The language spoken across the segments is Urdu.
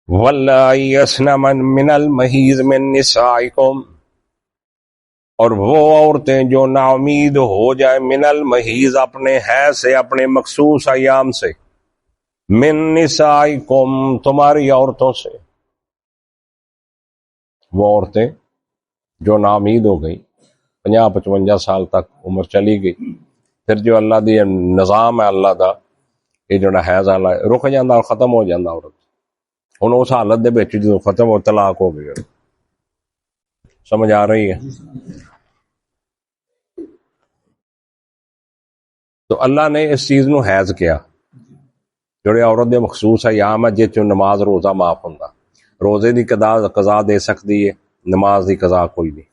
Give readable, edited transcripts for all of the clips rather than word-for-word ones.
واللائی یئسن من المحیض من نسائکم، اور وہ عورتیں جو نا امید ہو جائیں من المحیض اپنے حیض سے، اپنے مخصوص ایام سے، من نسائکم تمہاری عورتوں سے، وہ عورتیں جو نا امید ہو گئی 50-55 سال تک عمر چلی گئی، پھر جو اللہ دی نظام ہے اللہ دا یہ جڑا حیض والا رک جاندہ اور ختم ہو جاندہ عورت ہن اس حالت دے وچ جو ختم ہو طلاق ہو گئی۔ سمجھ آ رہی ہے؟ تو اللہ نے اس چیز نو حیض کیا جڑے عورت دے مخصوص ایام ہے جس نماز روزہ معاف ہوندا، روزے دی قضا دے سکتی ہے، نماز دی قضا کوئی نہیں۔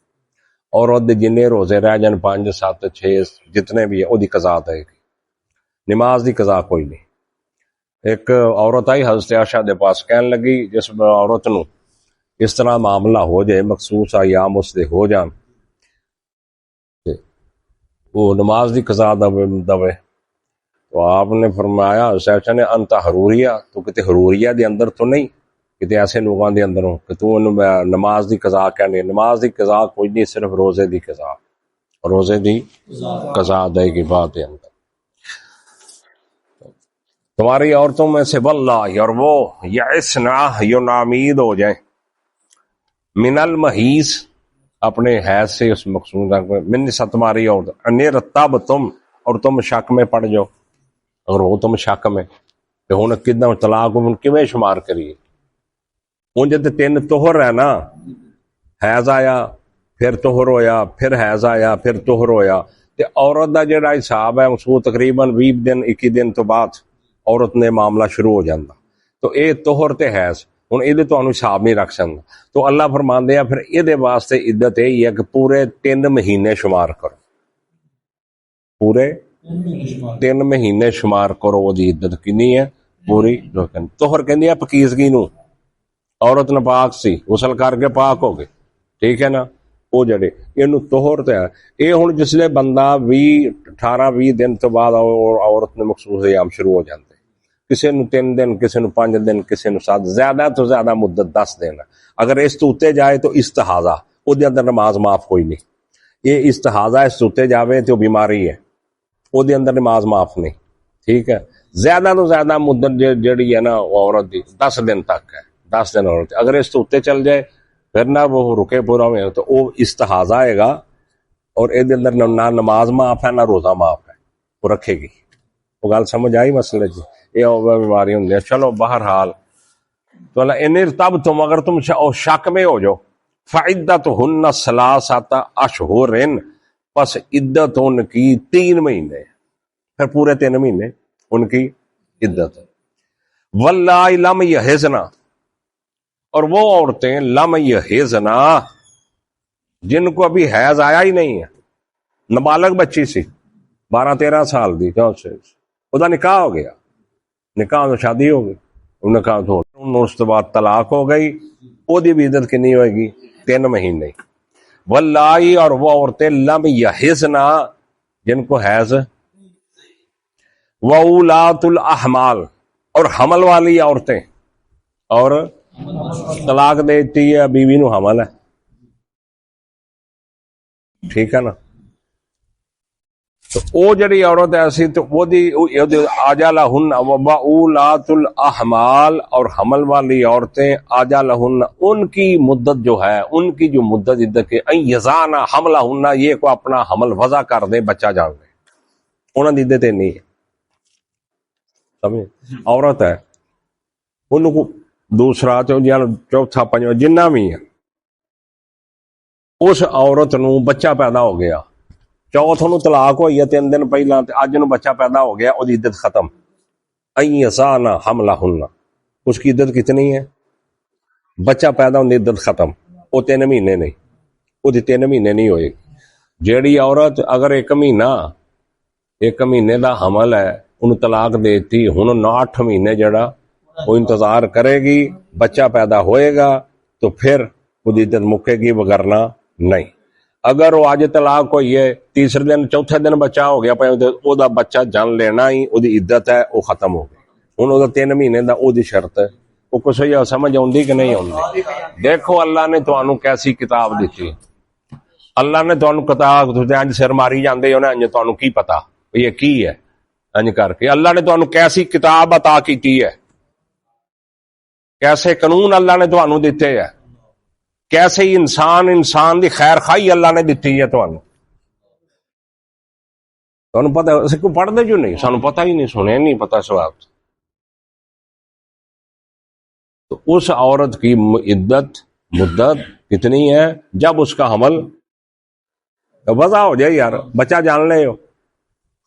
عورت دے جنے روزے رہ جان 5 7 6 جتنے بھی ہے وہ دی قضا دے گی، نماز دی قضا کوئی نہیں۔ ایک عورت آئی حضرت عائشہ دے پاس کہنے لگی جس عورت نو اس طرح معاملہ ہو جائے، مخصوص ایام اس دے ہو جان، وہ نماز دی قضا دوے، تو آپ نے فرمایا حضرت عائشہ نے انت حروریہ، تو کتے حروریہ دے اندر تو نہیں، کتے ایسے لوگوں دے اندر ہوں کہ تو نماز دی قضا کہنے، نماز دی قضا کوئی نہیں، صرف روزے دی قضا، روزے دی قضا دے کی بات ہے اندر۔ تمہاری عورتوں میں سے واللہ، اور وہ یئسنا جو نامید ہو جائیں، من المحیض اپنے حیض سے، اس مقصود من نساء تمہاری عورت، ان ارتبتم اور تم شک میں پڑ جاؤ، اگر وہ تم شک میں کہ ہن کداں طلاق ہن کیویں شمار کریے، انج تے 3 طہر ہے نا، حیض آیا پھر طہر ہویا، پھر حیض آیا پھر طہر ہویا، تے عورت دا جڑا حساب ہے اس کو تقریباً 20 دن 21 دن تو بعد عورت نے معاملہ شروع ہو جاندہ، تو اے طہر تے حیض ہن یہ تانوں حساب نہیں رکھ سکدا، تو اللہ فرماندے ہیں پھر یہ واسطے عدت یہی ہے کہ پورے 3 مہینے شمار کرو، پورے 3 مہینے شمار کرو، وہ دی عدت کنی ہے پوری۔ طہر کہندی ہے پاکیزگی نو، عورت ناپاک سی غسل کر کے پاک ہو گئے، ٹھیک ہے نا، وہ جڑے یہ طہر تے ہے، یہ ہن جسلے بندہ 18-20 دن تو بعد عورت نے مخصوص ایام شروع ہو جاندے، کسی نو 3 دن، کسی نو 5 دن، کسی نو 7، زیادہ تو زیادہ مدت 10 دن، اگر اس تو اتے جائے تو استحاضہ، وہ دے اندر نماز معاف کوئی نہیں، یہ استحاضہ اس تو اتے جاوے تو بیماری ہے، وہ دے اندر نماز معاف نہیں، ٹھیک ہے۔ زیادہ تو زیادہ مدت جڑی ہے نا وہ عورت دی 10 دن تک ہے، 10 دن عورت، اگر اس تو اتے چل جائے پھر نہ وہ رکے پورا ہوئے تو وہ استحاضہ آئے گا، اور اے دے اندر نہ نماز معاف ہے نہ روزہ معاف ہے، وہ رکھے گی۔ وہ گل سمجھ آئی مسئلے جی؟ یہ بیماری ہوں گی۔ چلو بہرحال تو اللہ ان ارتبتم، اگر تم شک میں ہو جاؤ، فعدتہن 3 اشہر، پس عدت ان کی 3 مہینے، پھر پورے 3 مہینے ان کی عدت ہے۔ واللائے لم یحضن، اور وہ عورتیں لم یحضن جن کو ابھی حیض آیا ہی نہیں ہے، نابالغ بچی سی 12-13 سال دی، وہ نکاح ہو گیا، نکاح تو شادی ہو گئی، نکاح تو اس کے بعد طلاق ہو گئی، وہ دی بھی عدت کنی ہوئے گی 3 مہینے۔ واللائے، اور وہ عورتیں لم یحضن جن کو حیض، وَأُولَاتُ الْأَحْمَالِ، اور حمل والی عورتیں، اور طلاق دیتی ہے بیوی نو حمل ہے، ٹھیک ہے نا، تو وہ جڑی عورت ایسی تو وہ دی آجالہن، وَأُولَاتُ الْأَحْمَالِ، اور حمل والی عورتیں آجالہن ان کی مدت جو ہے، ان کی جو مدت عدت کے ان یضعن حملہن، یہ کو اپنا حمل وضع کر دیں، بچہ جان دیں، انہوں نے عدت نہیں ہے، سمجھے؟ عورت ہے ان کو دوسرا چوتھا پنجواں جنہ بھی ہے، اس عورت نو بچہ پیدا ہو گیا، چوتھ نو طلاق ہوئی ہے 3 دن پہلا، اج نو بچہ پیدا ہو گیا، وہ عدت ختم، ان یضعن حملہن، اس کی عدت کتنی ہے؟ بچہ پیدا ہونے عدت ختم، وہ 3 مہینے نہیں، وہ 3 مہینے نہیں ہوئے۔ جیڑی عورت اگر 1 مہینے دا حمل ہے انہوں طلاق دیتی، ہن 8 مہینے جڑا وہ انتظار کرے گی، بچہ پیدا ہوئے گا تو پھر وہ عدت مکے گی، وگرنہ نہیں۔ اگر وہ آج طلاق ہوئی ہے 3 دن 4 دن بچہ ہو گیا، او دا بچہ جان لینا ہی او دی عدت ہے، وہ ختم ہو گئی، ہن او دا 3 مہینے دا او دی شرط ہے، وہ کچھ سمجھ آتی کہ نہیں آتی؟ دیکھو اللہ نے تمہیں کیسی کتاب دیتی، اللہ نے تمہیں کتاب انج سر ماری جاندے ہو نا، انج تمہیں کی پتا یہ کی ہے، انج کر کے اللہ نے تمہیں کیسی کتاب عطا کی ہے، کیسے قانون اللہ نے تمہیں دیتے ہے، کیسے انسان دی خیر خائی اللہ نے دیتی ہے تمہیں پتا، اسی کو پڑھتے جو نہیں، سانو پتا ہی نہیں، سنے نہیں پتا سواب۔ تو اس عورت کی مدت کتنی ہے؟ جب اس کا حمل وضع ہو جائے، یار بچہ جان لے ہو،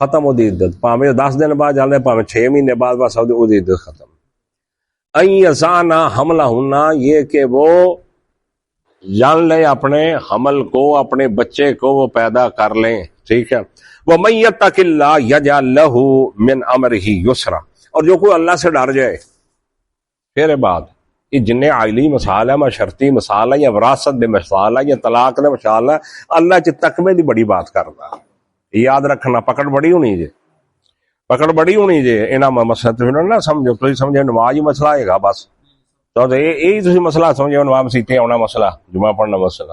ختم ہو دی عدت، پاویں 10 دن بعد جان لے، پاویں 6 مہینے بعد، بس وہ دی عدت ختم۔ این یضعنا حملہن، یہ کہ وہ جان لیں اپنے حمل کو، اپنے بچے کو وہ پیدا کر لیں، ٹھیک ہے۔ وَمَن يَتَّقِ اللَّهَ يَجْعَل لَّهُ مِنْ أَمْرِهِ يُسْرًا، اور جو کوئی اللہ سے ڈر جائے، پھر بعد یہ جن عائلی مسائل ہے، معاشرتی مسائل ہے، یا وراثت دے مسائل ہے، یا طلاق دے مسائل ہے، اللہ چ تقوی دی بڑی بات کردا، یاد رکھنا، پکڑ بڑی ہونی جے، پکڑ بڑی ہونی جے، انہاں مسئلہ نہ سمجھو، تسی سمجھو نماز ہی مسئلہ ہے گا بس، تو یہی تسی مسئلہ سمجھو نماز مسیتے آنا مسئلہ، جمعہ پڑھنا مسئلہ،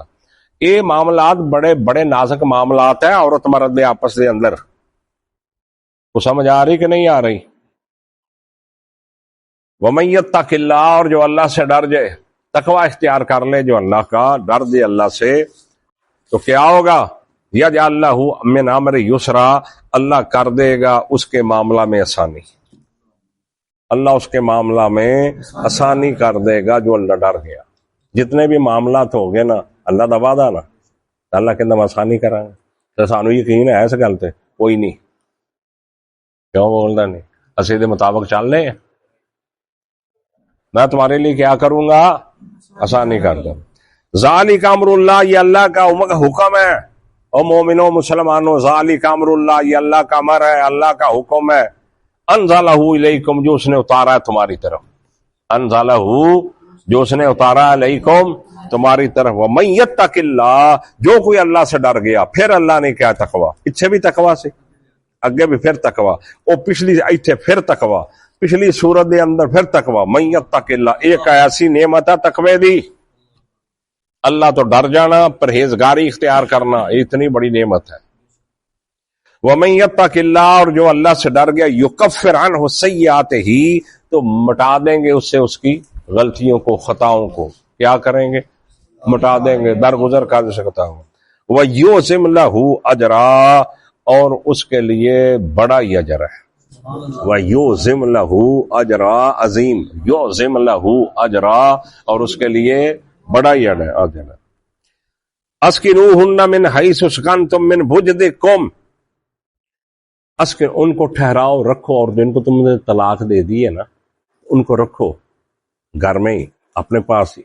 یہ معاملات بڑے بڑے نازک معاملات ہیں عورت مرد دے آپس دے اندر، کو سمجھ آ رہی کہ نہیں آ رہی؟ وَمَن يَتَّقِ اللَّهَ، اور جو اللہ سے ڈر جائے، تقوی اختیار کر لے، جو اللہ کا ڈر دے اللہ سے، تو کیا ہوگا؟ یجعل لہ من امر یسرا، اللہ کر دے گا اس کے معاملہ میں آسانی، اللہ اس کے معاملہ میں آسانی کر دے گا جو اللہ ڈر گیا۔ جتنے بھی معاملات ہو گئے نا، اللہ دا وعدہ نا، اللہ کہ ہم آسانی کریں گے، تو سانو یقین ہے اس گل تے کوئی نہیں، کیوں بولنا نہیں، اسی دے مطابق چل رہے ہیں، میں تمہارے لیے کیا کروں گا؟ آسانی کر دوں۔ ذالک امر اللہ، یہ اللہ کا حکم ہے، او مومنو مسلمانوں، ذالک امر اللہ، یہ اللہ کا امر ہے، اللہ کا حکم ہے، انزلہ الیکم، جو اس نے اتارا ہے تمہاری طرف، انزلہ، جو اس نے اتارا ہے علیکم تمہاری طرف، ومن یتق اللہ، جو کوئی اللہ سے ڈر گیا، پھر اللہ نے کیا تقوی، پیچھے بھی تقوی سے، اگے بھی پھر تقوی، او پچھلی ایتھے پھر تقوی، پچھلی سورت دے اندر پھر تقوی، من یتق اللہ، ایک ایسی نعمت ہے تقوی دی، اللہ تو ڈر جانا، پرہیزگاری اختیار کرنا، اتنی بڑی نعمت ہے۔ ومن یتق اللہ، اور جو اللہ سے ڈر گیا، یکفر عنہ سیئاتہ، تو مٹا دیں گے اس سے اس کی غلطیوں کو، خطاؤں کو، کیا کریں گے؟ مٹا دیں گے، درگزر کر سکتا ہوں۔ وَيُعْظِمْ لَهُ أَجْرًا، اور اس کے لیے بڑا ہی اجر ہے، وَيُعْظِمْ لَهُ أَجْرًا، عظیم، يُعْظِمْ لَهُ أَجْرًا، اور اس کے لیے بڑا ہی اجر ہے۔ اسکنوہن من حیث سکنتم من وجدکم، اسکن، ان کو ٹھہراؤ، رکھو، اور جن کو تم نے طلاق دے دی ہے نا، ان کو رکھو گھر میں ہی، اپنے پاس ہی،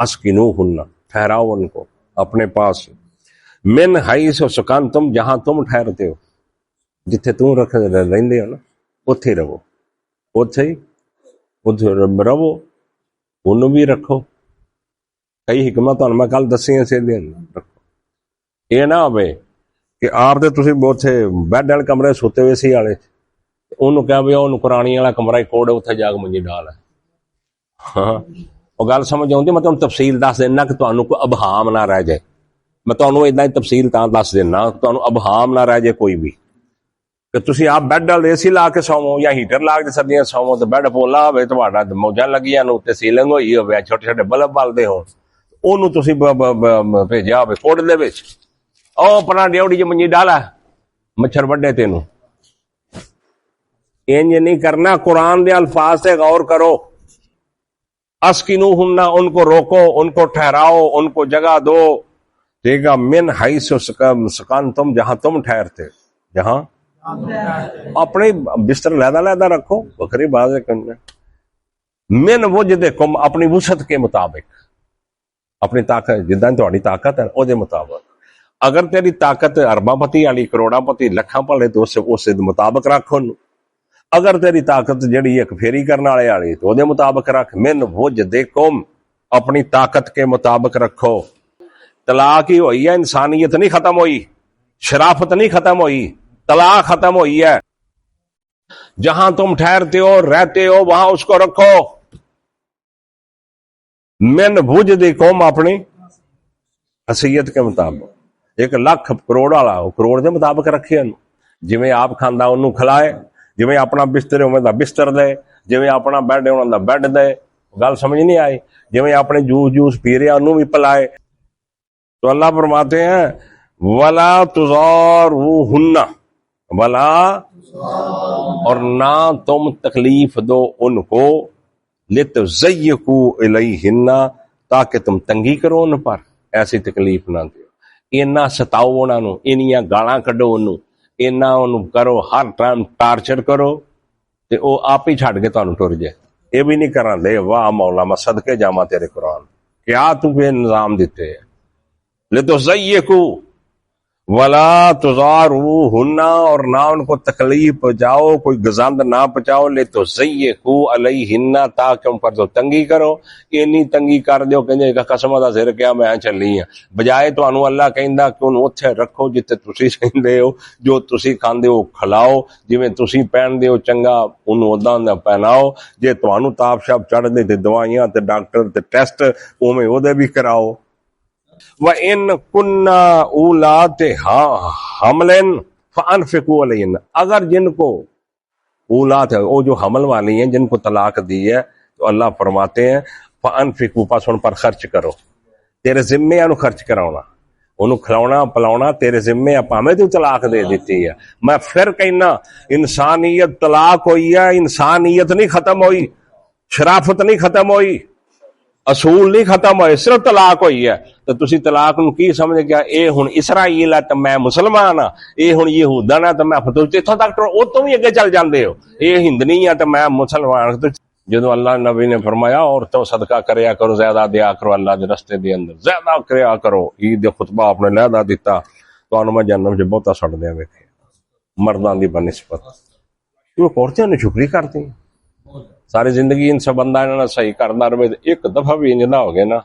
اسکنوہن، ٹھہراؤ ان کو اپنے پاس ہی، من حیث سکنتم، جہاں تم ٹھہرتے ہو، جتھے تم رہندے ہو نا، اتھے رہو، اتھے رہو، انہوں بھی رکھو، کئی حکمت میں کل دسیاں سے رکھو، یہ نہ ہوئے کہ آپ دے تسی بہتے بیڈ والے کمرے سوتے ہوئے سی والے، انہوں کہا بھی انہوں قرآنی والا کمرہ کوڑ اتنے جا کے منجی ڈال ہے، ہاں وہ گل سمجھ آتی، میں تمہیں تفصیل دس دینا کہ تمہیں کوئی ابہام نہ رہ جائے، میں تمہیں اتنا ہی تفصیل دس دینا کہ تمہیں ابہام نہ رہ جائے کوئی بھی، کہ تسی آپ بیڈ والے اے سی لا کے سوو یا ہیٹر لا کے سردیاں سوو، تو بیڈ پولا ہوئے، تہاڈا موجاں لگیاں نے، اتنے سیلنگ ہوئی ہوئے، چھوٹے چھوٹے بلب بلدے ہو، انہوں تسی بھیجا ہوئے کوڑ دے وچ، او اپنا ڈیوڑی جو منجی ڈالا مچھر وڈے تینوں، انج نہیں کرنا، قرآن دے الفاظ سے غور کرو، اسکنوہن، ان کو روکو، ان کو ٹھہراؤ، ان کو جگہ دو، ٹھیک ہے، من حیث سکنتم، جہاں تم ٹھہرتے، جہاں اپنے بستر لیدا لیدا رکھو، بکری باز کرنا، من وجدکم، اپنی وسعت کے مطابق، اپنی طاقت جداں تہاڈی طاقت ہے او دے مطابق، اگر تیری طاقت ارباں پتی والی، کروڑاں پتی، لکھاں پڑے، تو اس دے مطابق رکھ انہوں، اگر تیری طاقت جڑی ایک پھیری کرنے والے والی، تو دے مطابق رکھ، من وجدکم، اپنی طاقت کے مطابق رکھو۔ طلاق ہی ہوئی ہے، انسانیت نہیں ختم ہوئی، شرافت نہیں ختم ہوئی، طلاق ختم ہوئی ہے، جہاں تم ٹھہرتے ہو رہتے ہو وہاں اس کو رکھو، من وجدکم اپنی حیثیت کے مطابق، 1 لاکھ کروڑ والا وہ کروڑ کے مطابق رکھے انہوں، جویں آپ کھاندا انہوں کھلائے، جویں اپنا بستر اویں دا بستر دے، جویں اپنا بیڈ انہاں دا بیڈ دے، گل سمجھ نہیں آئی، جویں اپنے جوس پی رہے انہوں بھی پلائے۔ تو اللہ فرماتے ہیں ولا تضاروہن، ولا اور نہ تم تکلیف دو ان کو، لتضیقوا الیہن تاکہ تم تنگی کرو ان پر، ایسی تکلیف نہ دیو، اینا ستاؤ انہاں نو، انیاں گالاں کڈو انہوں، اینا انہوں کرو، ہر ٹائم ٹارچر کرو تے او آپ ہی چھڈ کے تانوں ٹر جائے۔ یہ بھی نہیں کران دے، واہ مولا میں صدقے جاواں تیرے قرآن، کیا تو پہ نظام دیتے ہیں۔ لتضیقوا ولا تضاروہن، اور نہ ان کو تکلیف پہنچاؤ، کوئی گزند نہ پہنچاؤ، لتضیقوا علیہن تاکہ ان پر تو تنگی کرو، اینی تنگی کر دیو کہ قسم دا سر کیا میں چلی ہاں، بجائے تانوں اللہ کہندا کہ انہوں اتھے رکھو جتے تسی کہندے ہو، جو تسی کھاندے ہو کھلاؤ، جویں تسی پہندے ہو چنگا انہوں اوداں دا پہناؤ، جے تانوں تاپ شاپ چڑھ دے تے دوائیاں تے ڈاکٹر تے ٹیسٹ اوویں اودے بھی کراؤ۔ وَإِن كُنَّا أُولَاتِ حَمْلٍ فَأَنفِقُوا عَلَيْهِنَّ، اگر جن کو اولاد ہے، وہ جو حمل والی ہیں جن کو طلاق دی ہے، تو اللہ فرماتے ہیں فَأَنفِقُوا، پس ان پر خرچ کرو، تیرے ذمے انہوں خرچ کراؤنا، انہوں کھلاؤنا پلاؤنا تیرے ذمے، پامے تو طلاق دے دیتی ہے۔ میں پھر کہنا انسانیت طلاق ہوئی ہے، انسانیت نہیں ختم ہوئی، شرافت نہیں ختم ہوئی، اصول نہیں ختم ہوئے، صرف طلاق ہوئی ہے۔ تو تسی طلاق نو کی سمجھ گیا، اے ہن اسرائیل ہے تو میں مسلمان ہاں، اے ہن یہودن ہے تو میں اتھوں تک او تو بھی اگے چل جاندے ہو، اے ہندنی ہے تو میں مسلمان ہاں۔ جدو اللہ نبی نے فرمایا عورتوں صدقہ کریا کرو، زیادہ دیا کرو اللہ دے رستے دے اندر، زیادہ کریا کرو، عید خطبہ آپ نے لہدا دیتا تو انہوں میں جنم سے بہتا سڑ دیا ویکھے مردان دی بنسبت، کیونکہ عورتیں نے شکری کرتی ہیں ساری زندگی، ان سے بندہ انہوں نے صحیح کرنا رہے، ایک دفعہ بھی انجدہ ہو گئے نا،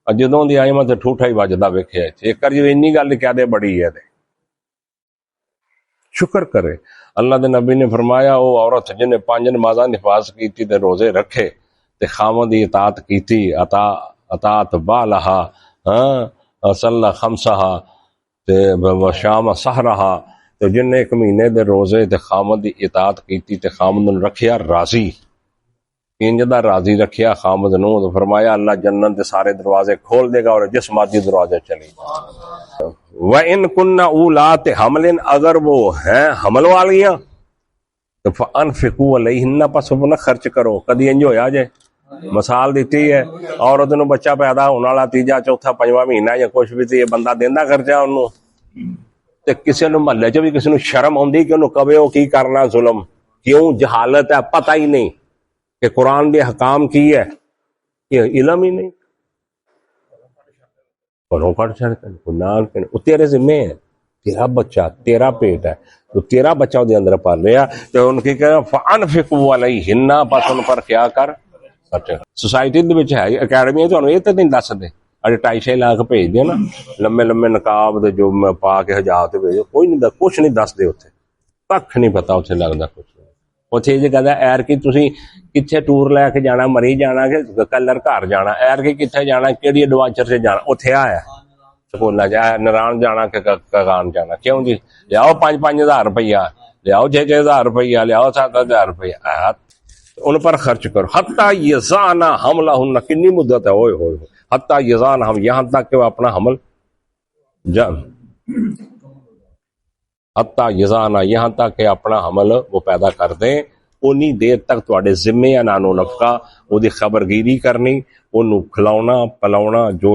جدوں دی آئی میں تے ٹھوٹا ہی وجدہ ویکھے، ایک کر جو انی گل کیا دے بڑی ہے دے شکر کرے۔ اللہ دے نبی نے فرمایا او عورت جن نے 5 نمازاں نفاذ کیتی تے روزے رکھے تے خاوند دی اطاعت کیتی، اطاعت بالہا، صلی خمسہا تے وشام سحرہا، تو جن نے 1 مہینے دے روزے تے خاوند دی اطاعت کیتی تے خاوند نوں رکھیا راضی، انجدہ راضی رکھیا خامد نو، تو فرمایا اللہ جنت دے سارے دروازے کھول دے گا اور جس مرضی دروازے چلی جائے۔ وَإِن كُنَّ أُولَاتِ حَمْلٍ، اگر وہ ہیں حمل والیاں تو فَأَنفِقُوا عَلَيْهِنَّ، پس انہیں خرچ کرو۔ کدی انج ہویا جائے مثال دیتی ہے، عورت نو بچہ پیدا ہونے والا 3 4 5 مہینہ یا کچھ بھی تے بندہ دیندا خرچہ انہوں، تے کسی نو محلے چ بھی کسی نو شرم آندی کہ انہوں کبے وہ کی کرنا ظلم، کیوں؟ جہالت ہے، پتہ ہی نہیں کہ قرآن دے حکام کی ہے، یہ علم ہی نہیں، پڑھو پڑھ چڑھتے وہ تیرے ذمے ہے، تیرا بچہ تیرا پیٹ ہے، تو تیرا بچہ دے اندر پال رہا، تو ان کی کہنا فَأَنفِقُوا عَلَيْهِنَّ، پس ان پر کیا کر۔ سوسائٹی دے وچ ہے اکیڈمی، تانوں یہ تے نہیں دس دے، اڑے 2.5 لاکھ بھیج دے نا لمے لمے نقاب دے جو پا کے حجاب تے بھیجو، کوئی نہیں کچھ نہیں دس دے، اتنے کھ نہیں پتا، اتنے لگتا کچھ اتنے یہ کہتا ایئر کی تسی کتنے ٹور لے کے جانا، مری جانا کہ کلر گھر جانا، ایئر کی کتنے جانا، کہڑی ایڈوینچر سے جانا، اتنے آیا سکول نران جانا کہ کگان جانا، کیوں جی لیاؤ 5 ہزار روپیہ، لیاؤ 6 ہزار روپیہ، لیاؤ 7 ہزار روپیہ، ان پر خرچ کرو۔ حتیٰ یضعن حملہن، کنی مدت ہے، ہوئے ہوئے حتیٰ یضعن، ہم یہاں تک کہ وہ اپنا حمل حتیٰ یضعن، یہاں تک کہ اپنا حمل وہ پیدا کر دیں، انی دیر تک تواڈے ذمے انانو نفقہ، وہ دی خبرگیری کرنی، انہوں کھلاؤنا پلاؤنا، جو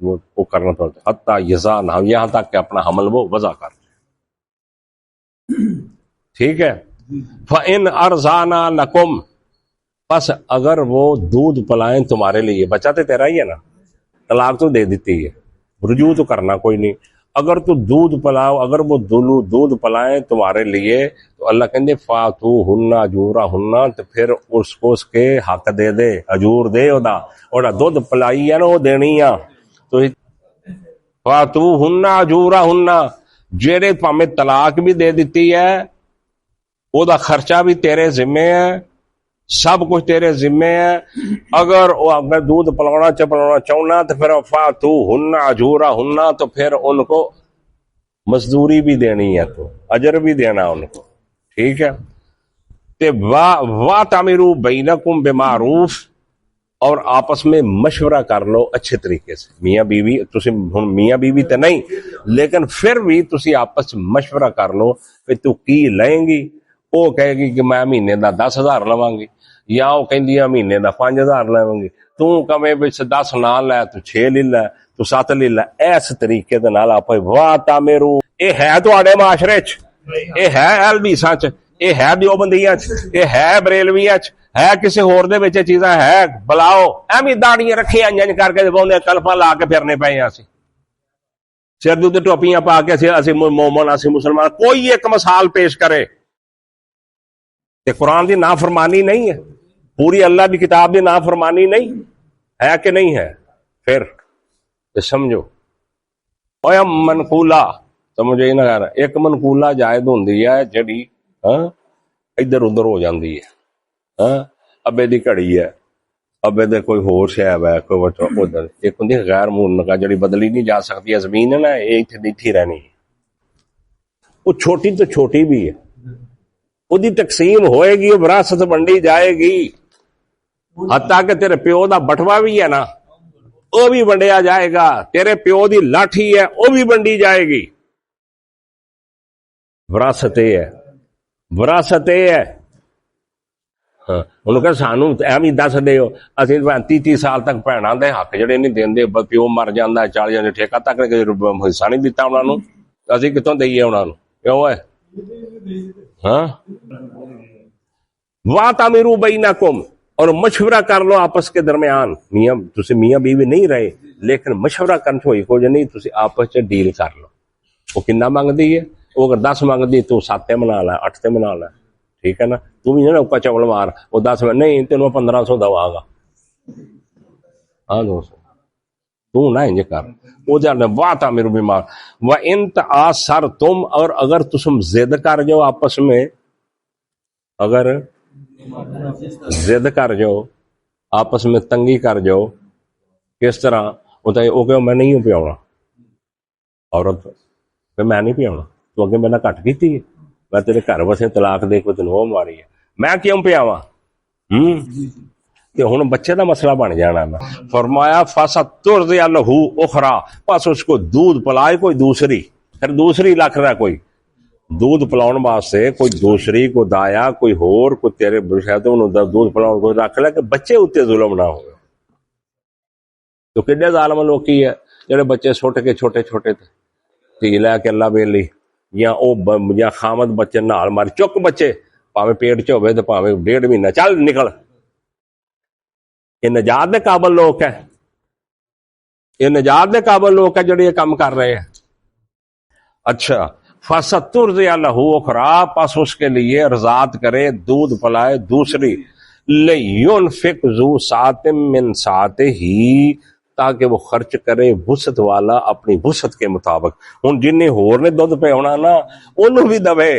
وہ کرنا پڑتا ہے۔ حتیٰ یضعن، ہم یہاں تک کہ اپنا حمل وہ وضع کر دیں، ٹھیک ہے۔ فَإِنْ أَرْضَعْنَ لَكُمْ، پس اگر وہ دودھ پلائیں تمہارے لیے، بچہ تو تیرا ہی ہے نا، طلاق تو دے دیتی ہے، رجوع تو کرنا کوئی نہیں، اگر تو دودھ پلاؤ، اگر وہ دودھ پلائیں تمہارے لیے، تو اللہ کہندے فَاتُوهُنَّ أُجُورَهُنَّ، تو پھر اس کو اس کے حق دے دے، اجور دے، اور دودھ پلائی ہے نا وہ دینی ہے، تو فَاتُوهُنَّ أُجُورَهُنَّ، جیڑے پامیں طلاق بھی دے دیتی ہے، وہ دا خرچہ بھی تیرے ذمے ہے، سب کچھ تیرے ذمے ہے. اگر دودھ پلانا چاہنا تو پھر فاتوہن اجورہن، تو پھر ان کو مزدوری بھی دینی ہے، تو اجر بھی دینا ان کو. ٹھیک ہے. وَاتَمِرُوا بَيْنَكُمْ بِمَعْرُوفٍ، اور آپس میں مشورہ کر لو اچھے طریقے سے. میاں بیوی تسی ہن میاں بیوی تے نہیں، لیکن پھر بھی تسی آپس مشورہ کر لو کہ تو کی لیں گی. وہ کہے گی کہ میں مہینے دا 10,000 لواں گی، یا وہ کہندی ہے مہینے دا 5,000 لواں گی. تو کمے وچ 10 نہ لے تو 6 لے لے تو 7 لے لے. اس طریقے دے نال آپ وَاتَمِرُوا، اے ہے تواڈے معاشرے چ، اے ہے ایلبیساں چ، اے ہے دیوبندیاں چ، اے ہے بریلویاں چ، ہے کسی ہور دے وچ چیزاں ہے. بلاؤ ایویں داڑیاں رکھی انج کر کے بوندے کلفاں لا کے پھرنے پئے اسی، سر دے ٹوپیاں پا کے اسی مومن اسی مسلمان. کوئی ایک مثال پیش کرے. تے قرآن دی نافرمانی نہیں ہے، پوری اللہ دی کتاب دی نافرمانی نہیں ہے کہ نہیں ہے؟ پھر سمجھو. اویا منقولہ سمجھے نہ یار، ایک منقولہ جائز ہوندی ہے جڑی ادھر ادھر ہو جاندی ہے. ابے دی گھڑی ہے، ابے دے کوئی ہور شے ہے، کوئی ادھر. ایک ہوندی غیر منقولہ جڑی بدلی نہیں جا سکتی ہے، زمین ہے نا، یہ اتھی رہنی ہے. وہ چھوٹی تو چھوٹی بھی ہے، وہ دی تقسیم ہوئے گی، وراثت بنڈی جائے گی. حتیٰ کہ تیرے پیو دا بٹوا بھی ہے نا، وہ بھی ونڈیا جائے گا. تیرے پیو دی لاٹھی ہے، وہ بھی ونڈی جائے گی. وراثت یہ ہے، وراثت یہ ہے. انہوں کہ سانو ایویں دس دیو، اسی 30 سال تک بھیناں دے حق جڑے نہیں دیندے، پیو مر جاندا ہے 40 جنے ٹھیکہ تک حصہ نہیں دیتا انہاں نوں، اسی کتوں دئیے انہاں نوں؟ کیوں ہے؟ وَاتَمِرُوا بَيْنَكُمْ، اور مشورہ کر لو آپس کے درمیان. میاں تسی میاں بیوی نہیں رہے لیکن مشورہ کرن ہوئی کچھ نہیں، تسی آپس چ ڈیل کر لو. وہ کنا منگدی ہے، وہ اگر 10 منگدی تو 7 منا لے، 8 منا لے. ٹھیک ہے نا؟ تو بھی نا اوپر چول مار، وہ 10 نہیں تینوں 1500 دوا گا. ہاں دوست تو نہ انج کر. وہ جانے وَاتَمِرُوا بِالْمَعْرُوفِ وَإِن تَعَاثَرْتُمْ، اور اگر تم ضد کر جاؤ آپس میں، اگر ضد کر جاؤ آپس میں، تنگی کر جاؤ. کس طرح؟ وہ کہ میں نہیں پیاؤنا، عورت کہ میں نہیں پیاؤنا، تو اگے میں نے گھٹ کیتی ہے، میں تیرے گھر وسے طلاق دے کے تینوں وہ ماری ہے، میں کیوں پیاواں؟ ہن بچے دا مسئلہ بن جانا. فرمایا فَسَتُرْضِعُ لَهُ أُخْرَىٰ، بس اس کو دودھ پلائے کوئی دوسری، پھر دوسری لکھ رہا کوئی دودھ پلاؤن واسطے، کوئی دوسری کو دایا، کوئی ہور، کوئی تیرے شاید انہوں دودھ پلاؤ کوئی رکھ لے کہ بچے اتنے ظلم نہ ہو. تو کنے ظالم لوگ کی ہے جڑے بچے سٹ کے چھوٹے چھوٹے تھی لے کے اللہ بیلی، یا خامد بچے نال ماری چک بچے، پاویں پیٹ چ ہوئے تو پاویں 1.5 مہینہ، چل نکل. یہ نجات دے قابل لوگ ہے، یہ نجات دے قابل لوگ ہے جڑے یہ کام کر رہے ہیں. اچھا فَسَتُرْضِعُ لَهُ أُخْرَىٰ، پس اس کے لیے رضاعت کرے، دودھ پلائے دوسری. لِيُنْفِقْ ذُو سَعَةٍ مِّن سَعَتِهِ، تاکہ وہ خرچ کرے وسعت والا اپنی وسعت کے مطابق. ہن جنہیں ہور نے دودھ پیونا نا انہوں بھی دے،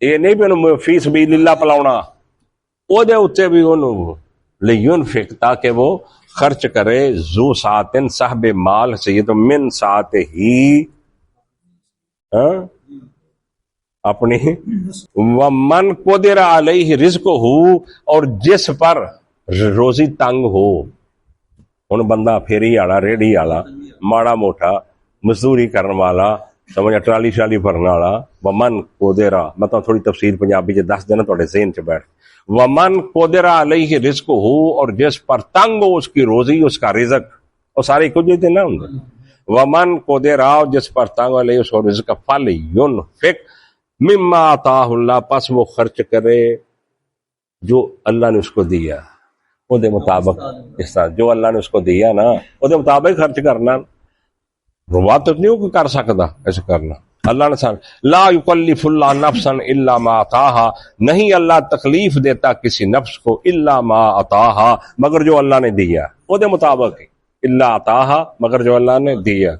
یہ نہیں بھی فی سبیل اللہ پلاونا، او دے اتنے بھی انہوں لِيُنْفِقْ، تاکہ وہ خرچ کرے، ذو ساعتن صاحب مال سید من ساعتہ ہی اپنی. ومن قدر علیہ رزق ہو، اور جس پر روزی تنگ ہو. ہن بندہ پھیری والا، ریڑھی والا، ماڑا موٹا مزدوری کرن والا، سمجھ ٹرالی شالی بھرن والا. ومن قدر، میں تو تھوڑی تفصیل پنجابی چ دس دینا تھوڑے ذہن چ بیٹھ. ومن قدر علیہ رزق ہو، اور جس پر تنگ ہو اس کی روزی، اس کا رزق، اور سارے کچھ دیتے نہ ہوں. ومن قدر، جس پر تنگ علیہ اس کو رزق، فَلْيُنْفِقْ مِمَّا آتَاهُ اللَّهُ، پس وہ خرچ کرے جو اللہ نے اس کو دیا، وہ دے مطابق. اس طرح جو اللہ نے اس کو دیا نا وہ دے مطابق خرچ کرنا. روات نہیں کر سکتا ایسے کرنا. اللہ نے لا یکلف اللہ نفسا الا ما آتاہا، نہیں اللہ تکلیف دیتا کسی نفس کو الا ما آتاہا، مگر جو اللہ نے دیا، وہ دے مطابق الا آتاہا، مگر جو اللہ نے دیا.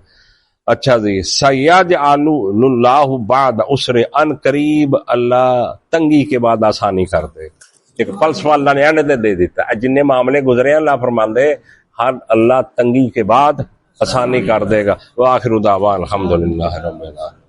اچھا جی، سیجعل اللہ بعد عسر، ان قریب اللہ تنگی کے بعد آسانی کر دے. ایک پلس والا نے اینڈ دے دیتا ہے. جن معاملے گزرے ہیں اللہ فرماندے ہر اللہ تنگی کے بعد آسانی کر دے گا. وآخر دعوانا الحمدللہ رب العالمین.